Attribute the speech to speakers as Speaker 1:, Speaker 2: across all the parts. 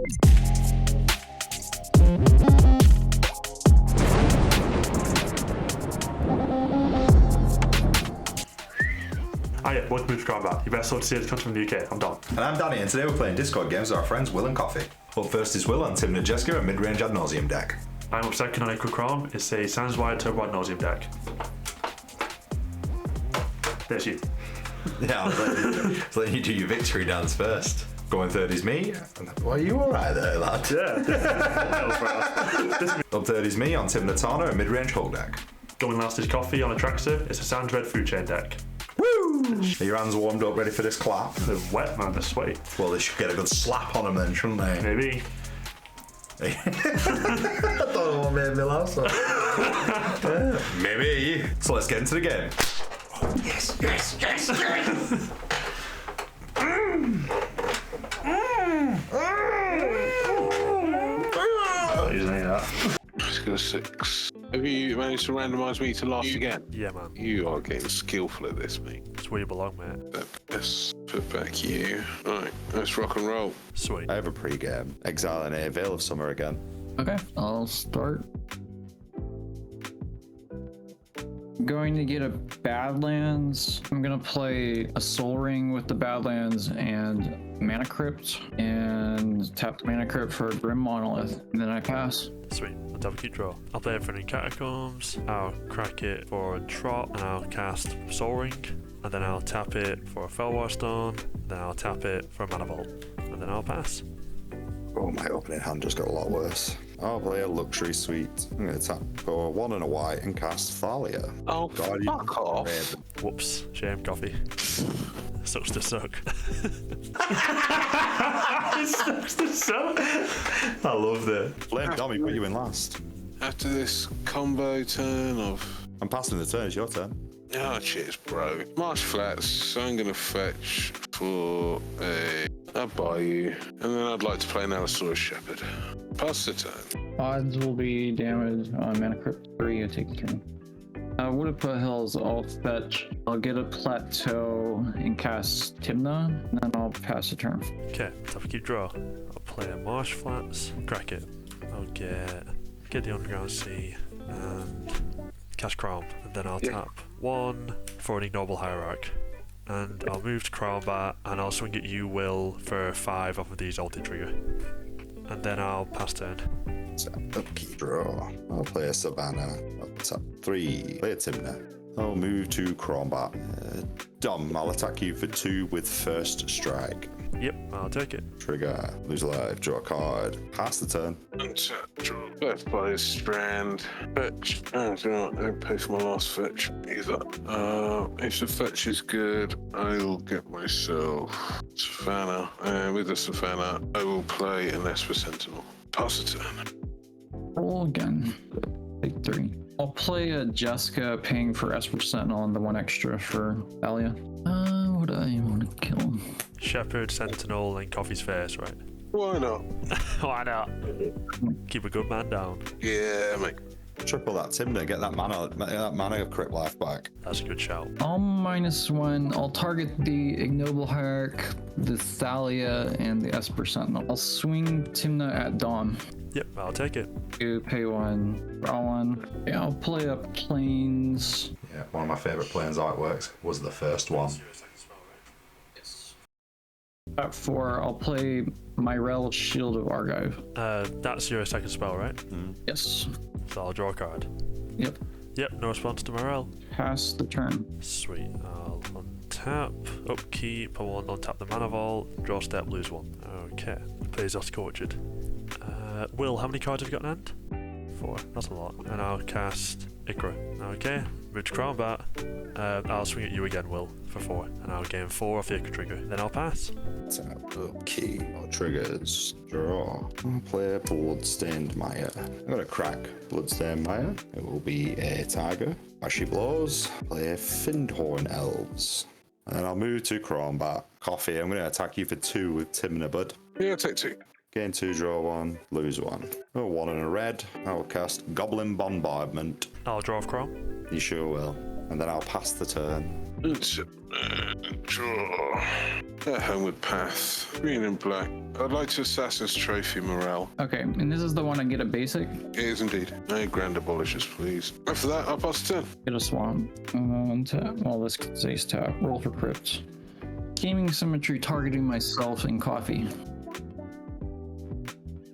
Speaker 1: Oh yeah, welcome to Kraum. Your best source to see comes from the UK. I'm Don.
Speaker 2: And I'm Danny, and today we're playing Discord games with our friends Will and Coffee. Up first is Will on Tymna Jeska, a mid-range ad nauseam deck.
Speaker 1: I'm up second on Ikra Kraum. It's a Sans Wide Turbo ad nauseam deck. There's you.
Speaker 2: Yeah, I was letting you do your victory dance first. Going third is me. Well, you alright there, lad?
Speaker 1: Yeah.
Speaker 2: Up third is me on Tymna Tana, a mid-range hull deck.
Speaker 1: Going last is Coffee on Atraxa. It's a Sans Red food chain deck.
Speaker 2: Woo! Are your hands warmed up, ready for this clap?
Speaker 1: They're wet, man. They're sweaty.
Speaker 2: Well, they should get a good slap on them then, shouldn't they?
Speaker 1: Maybe.
Speaker 2: I don't know what made me laugh, so. Maybe. So let's get into the game. Oh, yes.
Speaker 1: Using that.
Speaker 3: Let's go 6. Have you managed to randomise me to last again?
Speaker 1: Yeah, man.
Speaker 3: You are getting skillful at this, mate.
Speaker 1: That's where you belong, mate.
Speaker 3: Let's put back you. Right, let's rock and roll.
Speaker 1: Sweet.
Speaker 2: I have a pre-game. Exiling a Veil of Summer again.
Speaker 4: Okay, I'll start. Going to get a Badlands. I'm gonna play a Soul Ring with the Badlands and Mana Crypt, and tap the Mana Crypt for a Grim Monolith, and then I pass.
Speaker 1: Sweet. Let's have a keep draw. I'll play it for any Catacombs. I'll crack it for a Trot, and I'll cast Soul Ring, and then I'll tap it for a Felwar Stone, then I'll tap it for a Mana Vault, and then I'll pass.
Speaker 2: Oh, my opening hand just got a lot worse. I'll play a Luxury Suite. I'm going to tap for 1 and a white and cast Thalia.
Speaker 3: Oh, fuck off.
Speaker 1: Whoops. Shame, Coffee. Sucks to suck. It sucks to suck. I loved it.
Speaker 2: Blame Dommy, put you in last.
Speaker 3: After this combo turn of...
Speaker 2: I'm passing the turn, it's your turn.
Speaker 3: Oh, cheers, bro. Marsh Flats, so I'm going to fetch for a... I'll buy you. And then I'd like to play an Allosaurus Shepherd. Pass the turn.
Speaker 4: Odds will be damage on Mana Crypt 3, I take the turn. Woodaput Hills, I'll fetch. I'll get a Plateau and cast Tymna, and then I'll pass the turn.
Speaker 1: Okay, let's have a keep draw. I'll play a Marsh Flats, crack it. I'll get the Underground Sea and cast Kraum, and then I'll tap 1 for an Ignoble Hierarch. And I'll move to Crownbat, and I'll swing at you, Will, for 5 off of the Exalted Trigger. And then I'll pass turn.
Speaker 2: Upkeep draw. I'll play a Savannah. I'll tap 3. Play a Tymna. I'll move to Crombat. Dom, I'll attack you for 2 with first strike.
Speaker 1: Yep, I'll take it.
Speaker 2: Trigger. Lose life. Draw a card. Pass the turn.
Speaker 3: Untap, draw. Left by a strand. Fetch. Oh, do you know what? I pay for my last fetch either. If the fetch is good, I'll get myself Savannah. And with the Savannah, I will play an Esper Sentinel. Pass the turn.
Speaker 4: Roll again. Take 3. I'll play a Jeska, paying for Esper Sentinel and the 1 extra for Thalia. What do I want to kill?
Speaker 1: Shepherd, Sentinel, and Coffee's Face, right?
Speaker 3: Why not?
Speaker 1: Why not? Keep a good man down.
Speaker 3: Yeah, mate.
Speaker 2: Triple that Tymna. Get that mana crypt life back.
Speaker 1: That's a good shout.
Speaker 4: I'll -1. I'll target the Ignoble Hierarch, the Thalia, and the Esper Sentinel. I'll swing Tymna at Dawn.
Speaker 1: Yep, I'll take it.
Speaker 4: You pay 1, draw 1. Yeah, I'll play up Plains.
Speaker 2: Yeah, one of my favourite Plains artworks was the first one.
Speaker 4: At 4, I'll play Myrel, Shield of Argive.
Speaker 1: That's your second spell, right?
Speaker 4: Yes.
Speaker 1: So I'll draw a card.
Speaker 4: Yep.
Speaker 1: Yep, no response to Morel.
Speaker 4: Pass the turn.
Speaker 1: Sweet. I'll untap, upkeep, I will untap the Mana Vault, draw step, lose 1. Okay. Play Exotic Orchard. Will, how many cards have you got in hand? 4. That's a lot. And I'll cast Ikra. Okay. Move to Crownbat. I'll swing at you again, Will, for 4. And I'll gain 4 off the Ikra trigger. Then I'll pass.
Speaker 2: Tap, upkeep, triggers, draw. I'll play Bloodstained Maya. I'm going to crack Bloodstained Maya. It will be a Tiger. Ashy Blows. Play Findhorn Elves. And then I'll move to Crownbat. Coffee, I'm going to attack you for 2 with Tymna Bud.
Speaker 3: Yeah, take 2.
Speaker 2: Gain 2, draw 1, lose 1. Oh, 1 and a red. I will cast Goblin Bombardment.
Speaker 1: I'll draw off Kraum.
Speaker 2: You sure will. and then I'll pass the turn.
Speaker 3: It's draw. Homeward path. Green and black. I'd like to Assassin's Trophy morale.
Speaker 4: Okay, and this is the one I get a basic.
Speaker 3: It is indeed. No grand abolishes, please. After that, I'll pass the turn.
Speaker 4: Get a swamp. Tap. Well, this says tap. Roll for crypt. Gaming symmetry targeting myself and coffee.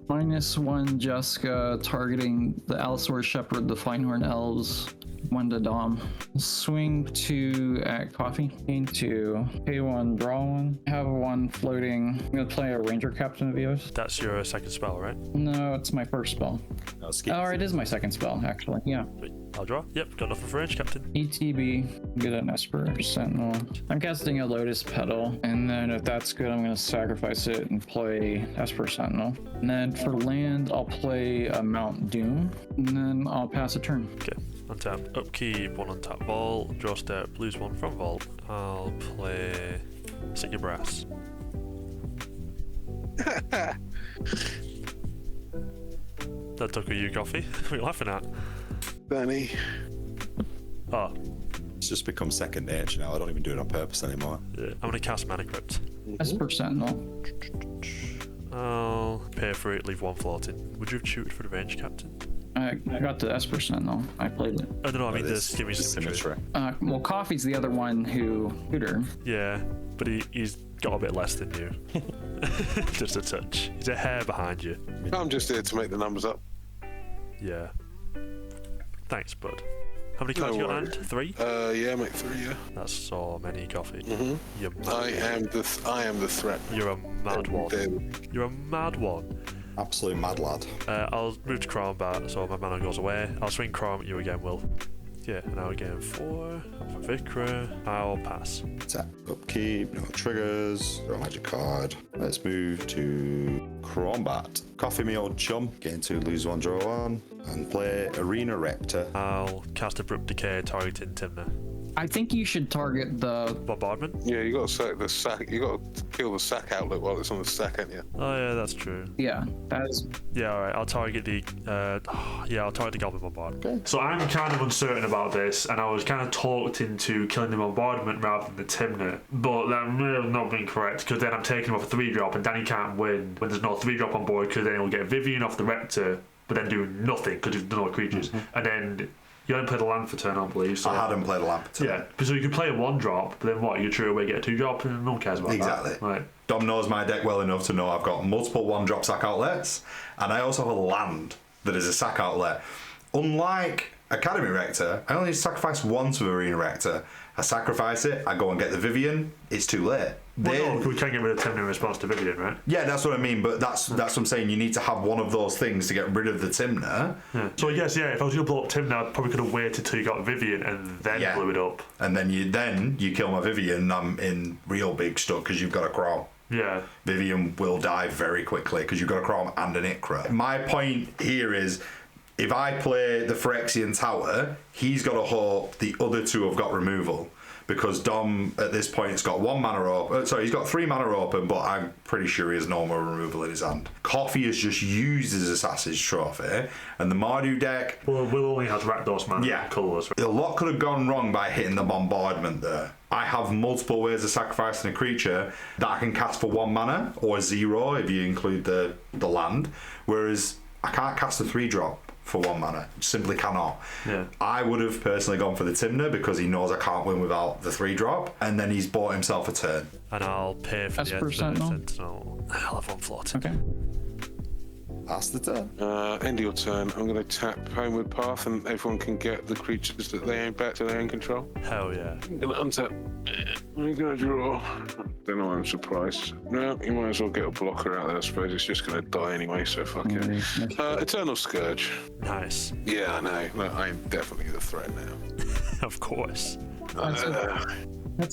Speaker 4: -1 Jeska targeting the Allosaur Shepherd, the Finehorn Elves. 1 to Dom. Swing 2 at coffee. Gain 2. Pay 1, draw 1. Have 1 floating. I'm gonna play a Ranger Captain of Eos.
Speaker 1: That's your second spell, right?
Speaker 4: No, it's my first spell.
Speaker 2: I'll skip.
Speaker 4: Oh, it is my second spell, actually. Yeah.
Speaker 1: Wait, I'll draw. Yep, got nothing for range, Captain.
Speaker 4: ETB, get an Esper Sentinel. I'm casting a Lotus Petal, and then if that's good, I'm going to sacrifice it and play Esper Sentinel. And then for land, I'll play a Mount Doom, and then I'll pass a turn.
Speaker 1: Okay. Untap, upkeep, 1 untap vault, draw step, lose 1 from vault. I'll play Sit Your Brass. That took you coffee. What are you laughing at?
Speaker 3: Danny.
Speaker 1: Oh,
Speaker 2: It's just become second nature now. I don't even do it on purpose anymore.
Speaker 1: yeah. I'm gonna cast Mana Crypt.
Speaker 4: Esper Sentinel.
Speaker 1: I'll pay for it, leave 1 floating. Would you have tutored for the range, Captain?
Speaker 4: I got the Esper Sentinel. I played it.
Speaker 1: Oh, no, I mean,
Speaker 2: This
Speaker 1: this give me
Speaker 2: is
Speaker 1: symmetry.
Speaker 2: symmetry.
Speaker 4: Well, Coffee's the other one who tutor.
Speaker 1: Yeah, but he's got a bit less than you. Just a touch. He's a hair behind you.
Speaker 3: I'm just here to make the numbers up.
Speaker 1: Yeah. Thanks, bud. How many
Speaker 3: No
Speaker 1: cards you got in
Speaker 3: worries.
Speaker 1: hand? 3?
Speaker 3: Yeah, make 3, yeah.
Speaker 1: That's so many coffee.
Speaker 3: Mm-hmm.
Speaker 1: You're mad.
Speaker 3: I am the threat.
Speaker 1: You're a mad one.
Speaker 3: Then
Speaker 1: You're a mad one.
Speaker 2: Absolute mad lad.
Speaker 1: I'll move to Kraum back so my mana goes away. I'll swing Kraum at you again, Will. Yeah, and now again 4 for Ikra. I'll pass.
Speaker 2: Tap, upkeep, no triggers, draw a magic card. Let's move to Crombat. Coffee me old chum. Gain 2, lose 1, draw 1. And play Arena Rector.
Speaker 1: I'll cast Abrupt Decay targeting Tymna.
Speaker 4: I think you should target the.
Speaker 1: Bombardment?
Speaker 3: yeah, you got to sack the sack. You got to kill the sack outlet while it's on the sack, haven't you?
Speaker 1: Oh yeah, that's true.
Speaker 4: Yeah, that is.
Speaker 1: Yeah, alright, I'll target the I'll target the Goblin Bombardment. Okay. So I'm kind of uncertain about this, and I was kind of talked into killing the Bombardment rather than the Tymna, but that may have not been correct, because then I'm taking him off a 3-drop, and Danny can't win when there's no 3-drop on board, because then he'll get Vivian off the Rector, but then do nothing, because there's no creatures, and then you hadn't played a land for turn, I believe. So,
Speaker 2: I hadn't played a lamp at all.
Speaker 1: yeah, so you could play a 1-drop, but then what? You true away, get a 2-drop, and no one cares about
Speaker 2: Exactly.
Speaker 1: that. Right.
Speaker 2: Dom knows my deck well enough to know I've got multiple 1-drop sack outlets, and I also have a land that is a sack outlet. Unlike Academy Rector, I only need to sacrifice once with Arena Rector. I sacrifice it, I go and get the Vivian, it's too late.
Speaker 1: Well, no, we can get rid of Tymna in response to Vivian, right?
Speaker 2: Yeah, that's what I mean, but that's what I'm saying. You need to have one of those things to get rid of the Tymna.
Speaker 1: Yeah. So I guess, yeah, if I was going to blow up Tymna, I probably could have waited till you got Vivian and then
Speaker 2: Yeah.
Speaker 1: blew it up.
Speaker 2: And then you kill my Vivian, I'm in real big stuff because you've got a Kraum.
Speaker 1: Yeah.
Speaker 2: Vivian will die very quickly because you've got a Kraum and an Ikra. My point here is, if I play the Phyrexian Tower, he's got to hope the other 2 have got removal. Because Dom, at this point, has got 1 mana open. Sorry, he's got 3 mana open, but I'm pretty sure he has no more removal in his hand. Coffee is just used as Assassin's Trophy, and the Mardu deck,
Speaker 1: Well, Will only has Rakdos mana colours. Right?
Speaker 2: a lot could have gone wrong by hitting the bombardment there. I have multiple ways of sacrificing a creature that I can cast for 1 mana, or 0 if you include the land, whereas I can't cast a 3-drop for 1 mana. Simply cannot.
Speaker 1: Yeah.
Speaker 2: I would have personally gone for the Tymna because he knows I can't win without the 3-drop, and then he's bought himself a turn.
Speaker 1: And I'll pay for
Speaker 4: Esper
Speaker 1: the
Speaker 4: Sentinel?
Speaker 1: Sentinel. I'll have 1 float.
Speaker 4: Okay.
Speaker 2: That's the turn.
Speaker 3: End of your turn. I'm going to tap Homeward Path, and everyone can get the creatures that they aim back to their own control.
Speaker 1: Hell yeah.
Speaker 3: I'm going to untap. I'm going to draw. Don't know why I'm surprised. No, you might as well get a blocker out there. I suppose it's just going to die anyway, so fuck it. Eternal Scourge.
Speaker 1: Nice.
Speaker 3: Yeah, I know. Look, I'm definitely the threat now.
Speaker 1: Of course.
Speaker 4: That's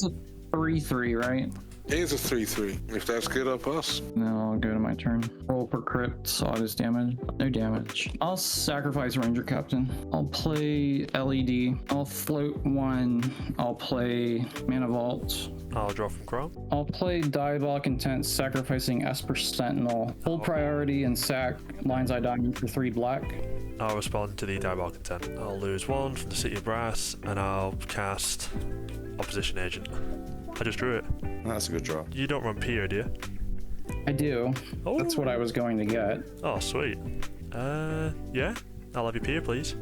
Speaker 4: a 3/3, right?
Speaker 3: Here's a 3/3. If that's good, I'll pass.
Speaker 4: Now I'll go to my turn. Roll per crypt, oddest damage. No damage. I'll sacrifice Ranger Captain. I'll play LED. I'll float 1. I'll play Mana Vault.
Speaker 1: I'll draw from Kraum.
Speaker 4: I'll play Diabolic Intent, sacrificing Esper Sentinel. Full priority and sack Lion's Eye Diamond for 3 black.
Speaker 1: I'll respond to the Diabolic Intent. I'll lose 1 from the City of Brass, and I'll cast Opposition Agent. I just drew it.
Speaker 2: That's a good draw.
Speaker 1: You don't run Pier, do you?
Speaker 4: I do.
Speaker 1: Oh.
Speaker 4: That's what I was going to get.
Speaker 1: Oh, sweet. Yeah? I'll have your Pier, please.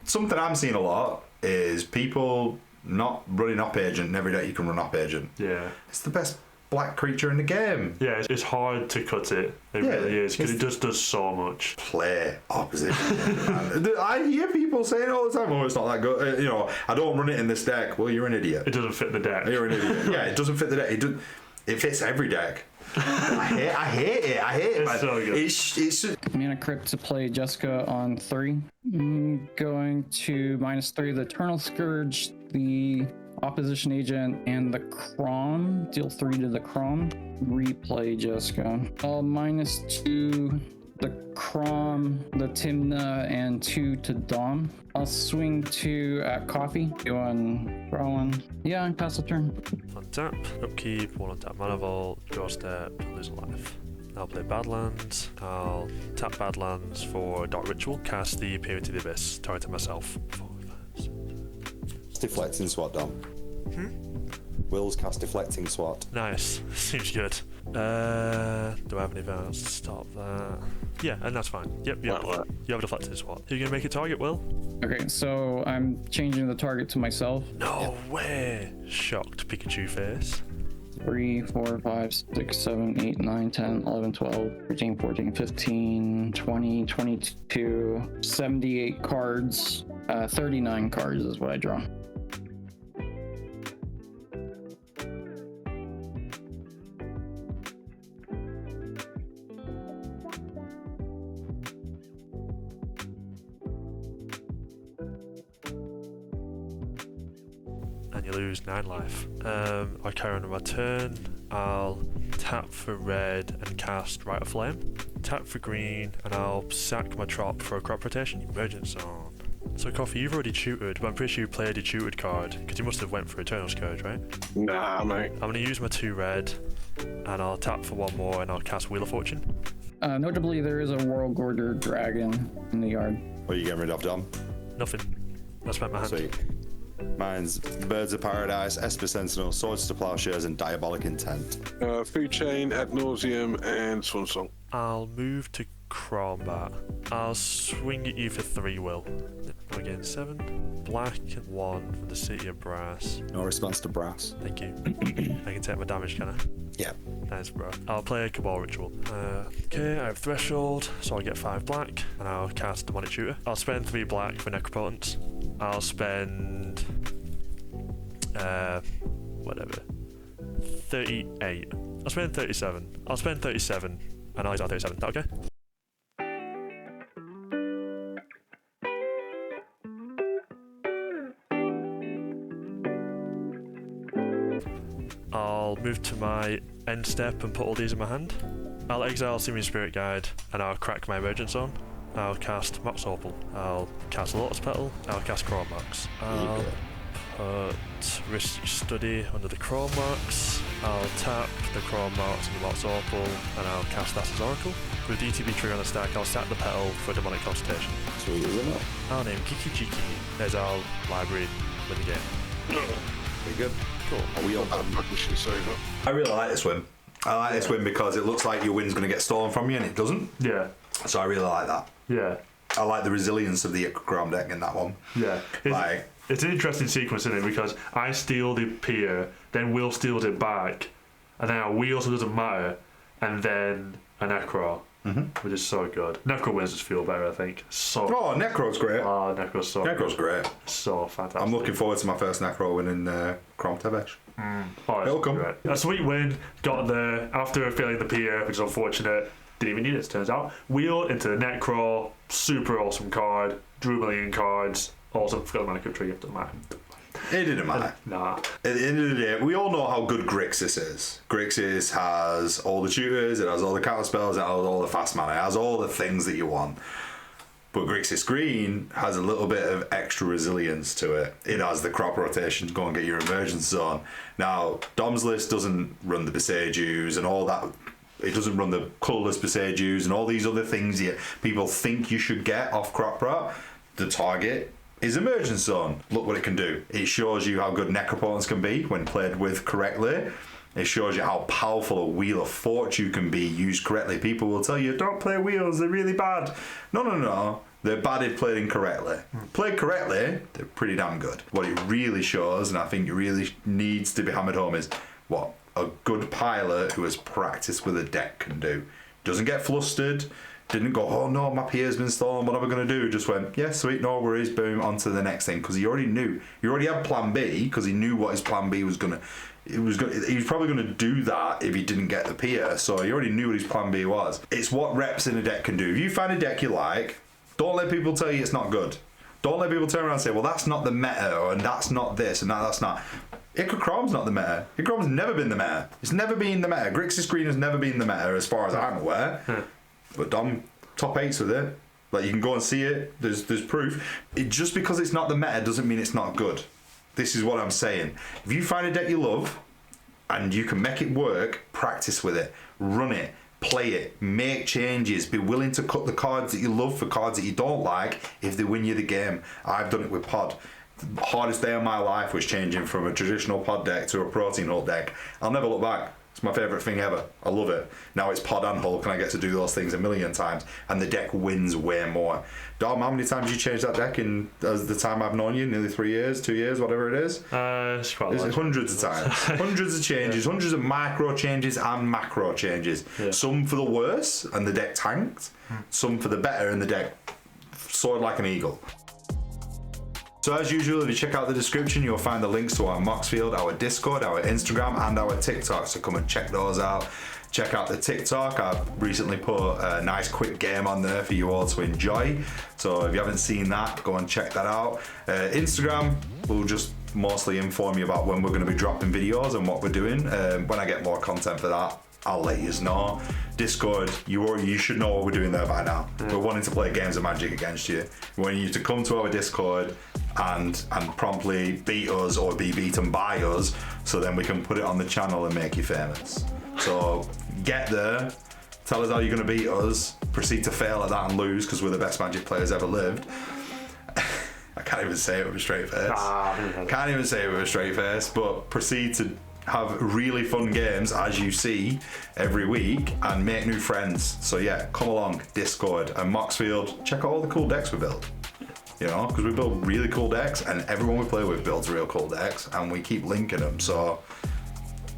Speaker 5: Something I'm seeing a lot is people not running Op Agent, and every deck you can run Op Agent.
Speaker 1: Yeah.
Speaker 5: It's the best black creature in the game.
Speaker 1: Yeah, it's hard to cut it. It
Speaker 5: Yeah,
Speaker 1: really is, because
Speaker 5: it's-
Speaker 1: it just does so much.
Speaker 5: Play opposition. I hear people saying all the time, "Oh, it's not that good." I don't run it in this deck. Well, you're an idiot.
Speaker 1: It doesn't fit the deck.
Speaker 5: You're an idiot. Yeah, it doesn't fit the deck. It fits every deck. I hate it.
Speaker 1: It's
Speaker 5: man.
Speaker 1: so good.
Speaker 5: It's
Speaker 4: Mana Crypt to play Jeska on 3. I'm going to -3 the Eternal Scourge, the Opposition Agent, and the Kraum. Deal 3 to the Kraum. Replay Jeska. I'll -2 the Kraum, the Tymna, and 2 to Dom. I'll swing 2 at Coffee. Doing Kraum. Yeah, and pass the turn.
Speaker 1: Untap, upkeep, 1 untap mana vault, draw step, lose a life. I'll play Badlands. I'll tap Badlands for Dark Ritual, cast the Peer into the Abyss, targeting myself. 4, 5, 6.
Speaker 2: Deflecting swat, Dom. Will's cast deflecting swat.
Speaker 1: Nice, seems good. Do I have any vows to stop that? Yeah, and that's fine. Yep, you have a deflected swat. Are you gonna make a target, Will?
Speaker 4: Okay, so I'm changing the target to myself.
Speaker 1: No way! Shocked Pikachu face.
Speaker 4: 3, 4, 5, 6, 7, 8, 9, 10, 11, 12, 13, 14, 15, 20, 22, 78 cards. 39 cards is what I draw.
Speaker 1: And you lose 9 life. I carry on my turn. I'll tap for red and cast Rite of Flame. Tap for green, and I'll sack my Trop for a crop rotation. Emergent Zone. So Coffee, you've already tutored, but I'm pretty sure you played a tutored card, because you must have went for Eternal Scourge, right?
Speaker 3: Nah, mate.
Speaker 1: I'm going to use my 2 red, and I'll tap for 1 more, and I'll cast Wheel of Fortune.
Speaker 4: Notably, there is a World Gorger Dragon in the yard.
Speaker 2: What are you getting rid of, Dom?
Speaker 1: Nothing. I spent my hand.
Speaker 2: Sweet. Mine's Birds of Paradise, Esper Sentinel, Swords to Plowshares, and Diabolic Intent.
Speaker 3: Food Chain, Ad Nauseum, and Swan Song.
Speaker 1: I'll move to Crombat. I'll swing at you for 3, Will. Again, 7. Black and 1 from the City of Brass.
Speaker 2: No response to brass.
Speaker 1: Thank you. I can take my damage, can I?
Speaker 2: Yeah.
Speaker 1: Nice, bro. I'll play a Cabal Ritual. Okay, I have Threshold, so I get 5 black, and I'll cast Demonic Tutor. I'll spend 3 black for Necropotence. I'll spend... whatever. 38. I'll spend 37. I'll spend 37, and I'll use 37. Is that okay? I'll move to my end step and put all these in my hand. I'll exile Simian Spirit Guide, and I'll crack my Emergent Zone. I'll cast Mox Opal. I'll cast Lotus Petal. I'll cast Chrome Marks. I'll put Risk Study under the Chrome Marks. I'll tap the Chrome Marks and the Mox Opal, and I'll cast Thassa's Oracle. With DTB trigger on the stack, I'll sack the Petal for Demonic Consultation.
Speaker 2: Sweet, isn't it?
Speaker 1: I'll name Kiki Jiki. There's our library with the game.
Speaker 2: Pretty good.
Speaker 1: Cool.
Speaker 2: Are we all
Speaker 3: I'm fucking shit over.
Speaker 5: I really like this win. I like this win because it looks like your win's going to get stolen from you, and it doesn't.
Speaker 1: Yeah.
Speaker 5: So I really like that.
Speaker 1: Yeah.
Speaker 5: I like the resilience of the Kraum deck in that one.
Speaker 1: Yeah.
Speaker 5: Like,
Speaker 1: It's an interesting sequence, isn't it? Because I steal the Pier, then Will steals it back, and then our wheel so it doesn't matter, and then a Necro, which is so good. Necro wins just feel better, I think. So.
Speaker 5: oh, Necro's great.
Speaker 1: Oh, Necro's so.
Speaker 5: Necro's great.
Speaker 1: So fantastic.
Speaker 5: I'm looking forward to my first Necro win in Kraum TEVH.
Speaker 1: Oh,
Speaker 5: It'll come.
Speaker 1: great. A sweet win. Got there after failing the Pier, which is unfortunate. Didn't even need it, turns out. Wheeled into the Necro. Super awesome card. Drew a million cards. Also, forgot the mana crypt tree after the map.
Speaker 5: It didn't matter.
Speaker 1: Nah.
Speaker 5: At the end of the day, we all know how good Grixis is. Grixis has all the tutors, it has all the counter spells, it has all the fast mana, it has all the things that you want. But Grixis Green has a little bit of extra resilience to it. It has the crop rotation to go and get your emergence zone. Now, Dom's list doesn't run the Besagus and all that It doesn't run the colourless Besages and all these other things people think you should get off Crockprat. The target is Emergence Zone. Look what it can do. It shows you how good Necropotence can be when played with correctly. It shows you how powerful a Wheel of Fortune can be used correctly. People will tell you, don't play wheels, they're really bad. No. They're bad if played incorrectly. Played correctly, they're pretty damn good. What it really shows, and I think it really needs to be hammered home, is what a good pilot who has practiced with a deck can do. Doesn't get flustered, didn't go, oh no, my PA's been stolen, what am I going to do? Just went, yeah, sweet, no worries, boom, on to the next thing. Because he already knew. He already had plan B, because he knew what his plan B was going to... He was probably going to do that if he didn't get the PA, so he already knew what his plan B was. It's what reps in a deck can do. If you find a deck you like, don't let people tell you it's not good. Don't let people turn around and say, well, that's not the meta, and that's not this, and that's not... Ikra Kraum's not the meta. Ikra Kraum's never been the meta. It's never been the meta. Grixis Green has never been the meta, as far as I'm aware. But Dom top 8s with it. Like, you can go and see it. There's proof. Just because it's not the meta doesn't mean it's not good. This is what I'm saying. If you find a deck you love and you can make it work, practice with it, run it, play it, make changes, be willing to cut the cards that you love for cards that you don't like if they win you the game. I've done it with Pod. The hardest day of my life was changing from a traditional Pod deck to a Protein Hull deck. I'll never look back. It's my favourite thing ever. I love it. Now it's Pod and Hulk and I get to do those things a million times and the deck wins way more. Dom, how many times you changed that deck in the time I've known you? Nearly 3 years, 2 years, whatever it is?
Speaker 1: It's quite a lot.
Speaker 5: Hundreds of times. Hundreds of changes, hundreds of micro changes and macro changes. Yeah. Some for the worse and the deck tanked. Some for the better and the deck soared like an eagle. So as usual, if you check out the description, you'll find the links to our Moxfield, our Discord, our Instagram, and our TikTok. So come and check those out. Check out the TikTok. I've recently put a nice quick game on there for you all to enjoy. So if you haven't seen that, go and check that out. Instagram, we'll just mostly inform you about when we're going to be dropping videos and what we're doing. When I get more content for that, I'll let you know. Discord, you should know what we're doing there by now. We're wanting to play games of Magic against you. We want you to come to our Discord and promptly beat us or be beaten by us, so then we can put it on the channel and make you famous. So get there, tell us how you're going to beat us, proceed to fail at that and lose because we're the best Magic players ever lived. I can't even say it with a straight face. Can't even say it with a straight face, but proceed to have really fun games as you see every week and make new friends. So yeah, come along, Discord and Moxfield, check out all the cool decks we build. You know, because we build really cool decks and everyone we play with builds real cool decks and we keep linking them. So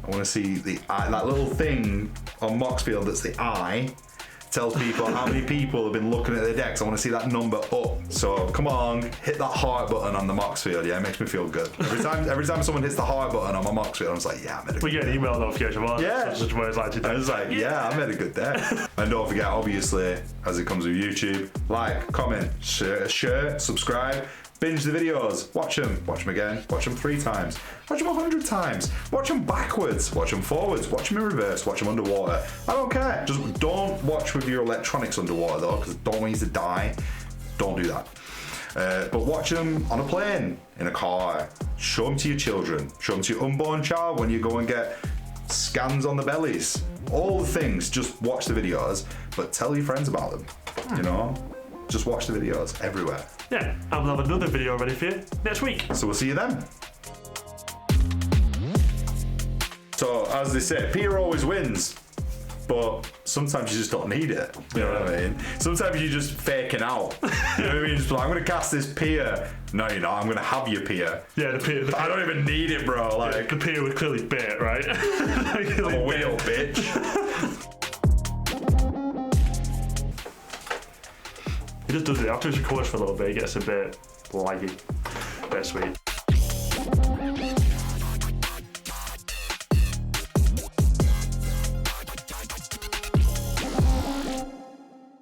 Speaker 5: I want to see that little thing on Moxfield that's the eye tells people how many people have been looking at their decks. I want to see that number up. So come on, hit that heart button on the Moxfield. Yeah, it makes me feel good. Every time someone hits the heart button on my Moxfield, I'm just like, yeah, I made a good
Speaker 1: We get an email notification. Well,
Speaker 5: yeah.
Speaker 1: Such words like today.
Speaker 5: I was like, yeah, I made a good deck. And don't forget, obviously, as it comes with YouTube, like, comment, share, subscribe. Binge the videos, watch them again, watch them 3 times, watch them 100 times, watch them backwards, watch them forwards, watch them in reverse, watch them underwater. I don't care. Just don't watch with your electronics underwater though, because I don't want you to die. Don't do that. But watch them on a plane, in a car. Show them to your children. Show them to your unborn child when you go and get scans on the bellies. All the things. Just watch the videos, but tell your friends about them. You know. Just watch the videos everywhere.
Speaker 1: Yeah, and we'll have another video ready for you next week.
Speaker 5: So we'll see you then. So, as they say, Peter always wins, but sometimes you just don't need it. You know what I mean? Sometimes you're just faking out. You know what I mean? Just like, I'm going to cast this Peer. No, you're not. I'm going to have your Peer.
Speaker 1: Yeah, the Peer.
Speaker 5: I don't even need it, bro. Like,
Speaker 1: yeah, the Peer was clearly bait, right?
Speaker 5: I'm a wheel, bitch.
Speaker 1: He just does it after his records for a little bit. He gets a bit laggy. Bit sweet.